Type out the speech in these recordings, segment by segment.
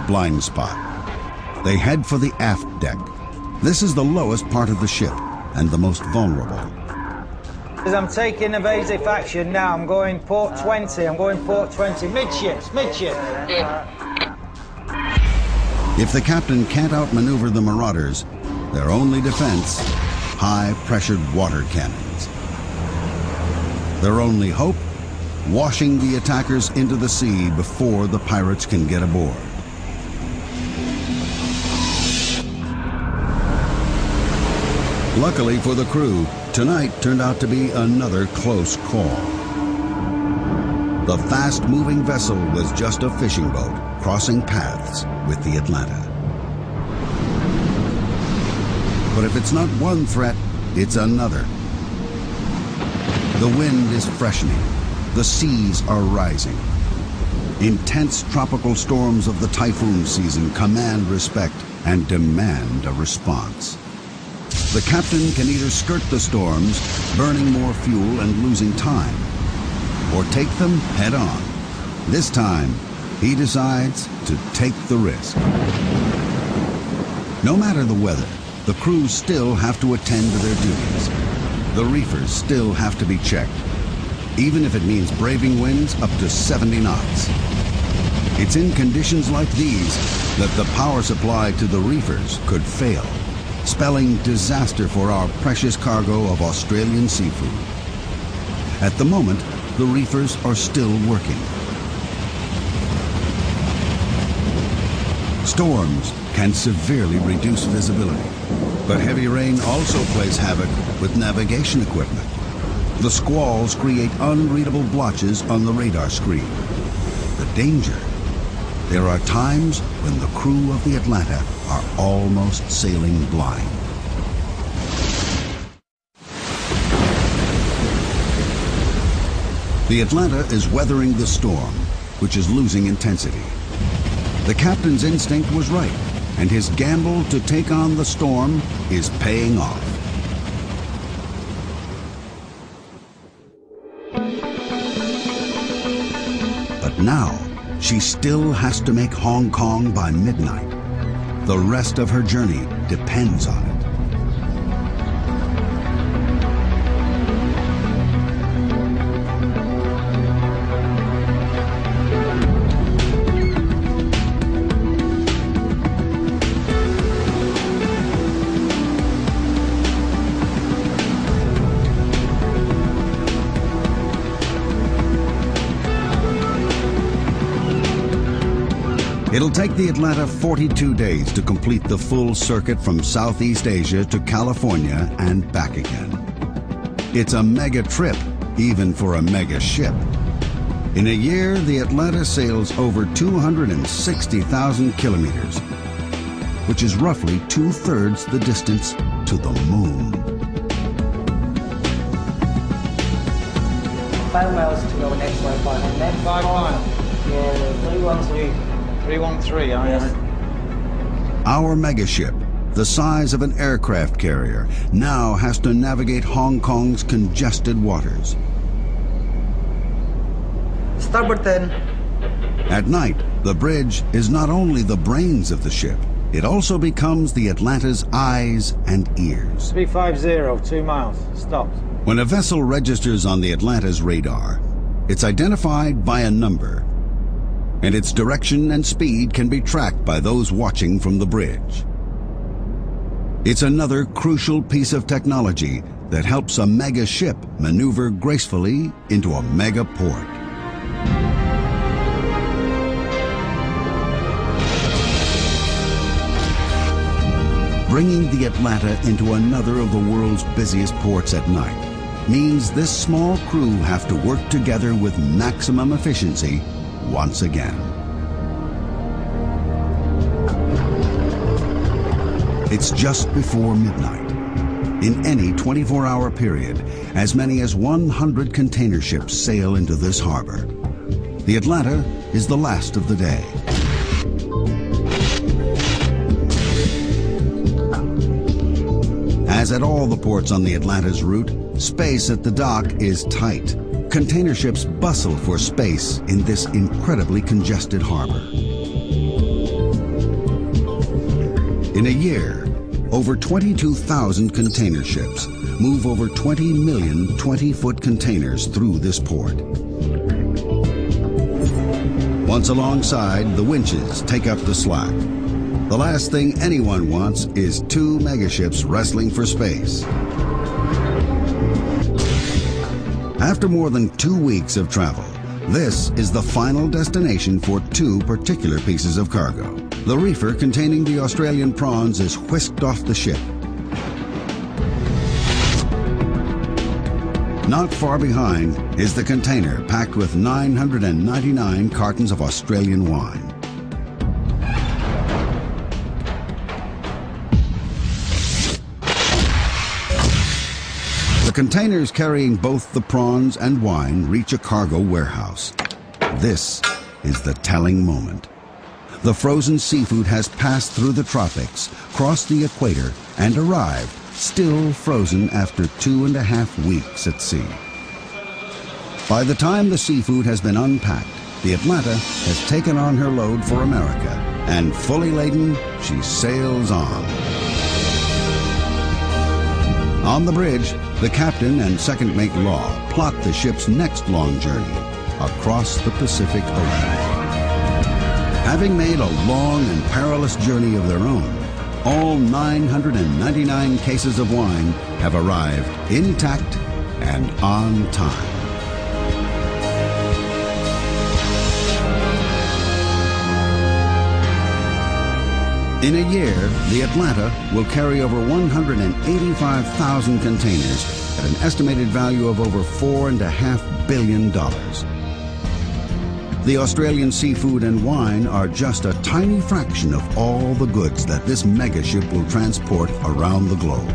blind spot. They head for the aft deck. This is the lowest part of the ship and the most vulnerable. As I'm taking evasive action now, I'm going port 20, midships, midship. If the captain can't outmaneuver the marauders, their only defense, high-pressured water cannons. Their only hope, washing the attackers into the sea before the pirates can get aboard. Luckily for the crew, tonight turned out to be another close call. The fast-moving vessel was just a fishing boat crossing paths with the Atlanta. But if it's not one threat, it's another. The wind is freshening. The seas are rising. Intense tropical storms of the typhoon season command respect and demand a response. The captain can either skirt the storms, burning more fuel and losing time, or take them head on. This time, he decides to take the risk. No matter the weather, the crews still have to attend to their duties. The reefers still have to be checked, even if it means braving winds up to 70 knots. It's in conditions like these that the power supply to the reefers could fail, spelling disaster for our precious cargo of Australian seafood. At the moment, the reefers are still working. Storms can severely reduce visibility, but heavy rain also plays havoc with navigation equipment. The squalls create unreadable blotches on the radar screen. The danger: there are times when the crew of the Atlanta are almost sailing blind. The Atlanta is weathering the storm, which is losing intensity. The captain's instinct was right, and his gamble to take on the storm is paying off. But now, she still has to make Hong Kong by midnight. The rest of her journey depends on it. It'll take the Atlanta 42 days to complete the full circuit from Southeast Asia to California and back again. It's a mega trip, even for a mega ship. In a year, the Atlanta sails over 260,000 kilometers, which is roughly 2/3 the distance to the moon. 5 miles to our next Wi-Fi. And then 5 miles. Yeah, 313. 313, yes. Our megaship, the size of an aircraft carrier, now has to navigate Hong Kong's congested waters. Starboard 10. At night, the bridge is not only the brains of the ship, it also becomes the Atlanta's eyes and ears. 350, 2 miles. Stopped. When a vessel registers on the Atlanta's radar, it's identified by a number, and its direction and speed can be tracked by those watching from the bridge. It's another crucial piece of technology that helps a mega ship maneuver gracefully into a mega port. Bringing the Atlanta into another of the world's busiest ports at night means this small crew have to work together with maximum efficiency once again. It's just before midnight. In any 24-hour period, as many as 100 container ships sail into this harbor. The Atlanta is the last of the day. As at all the ports on the Atlanta's route, space at the dock is tight. Container ships bustle for space in this incredibly congested harbor. In a year, over 22,000 container ships move over 20 million 20-foot containers through this port. Once alongside, the winches take up the slack. The last thing anyone wants is two megaships wrestling for space. After more than 2 weeks of travel, this is the final destination for two particular pieces of cargo. The reefer containing the Australian prawns is whisked off the ship. Not far behind is the container packed with 999 cartons of Australian wine. The containers carrying both the prawns and wine reach a cargo warehouse. This is the telling moment. The frozen seafood has passed through the tropics, crossed the equator, and arrived, still frozen after 2.5 weeks at sea. By the time the seafood has been unpacked, the Atlanta has taken on her load for America, and fully laden, she sails on. On the bridge, the captain and second mate Law plot the ship's next long journey across the Pacific Ocean. Having made a long and perilous journey of their own, all 999 cases of wine have arrived intact and on time. In a year, the Atlanta will carry over 185,000 containers at an estimated value of over $4.5 billion. The Australian seafood and wine are just a tiny fraction of all the goods that this megaship will transport around the globe.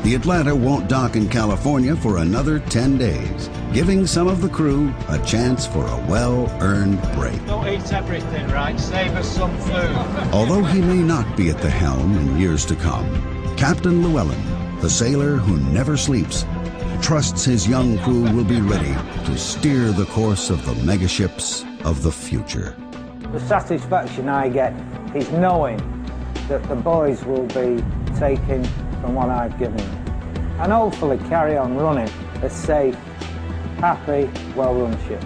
The Atlanta won't dock in California for another 10 days, giving some of the crew a chance for a well-earned break. Don't eat everything, right? Save us some food. Although he may not be at the helm in years to come, Captain Llewellyn, the sailor who never sleeps, trusts his young crew will be ready to steer the course of the megaships of the future. The satisfaction I get is knowing that the boys will be taking from what I've given them, and hopefully carry on running a safe, happy, well-run ship.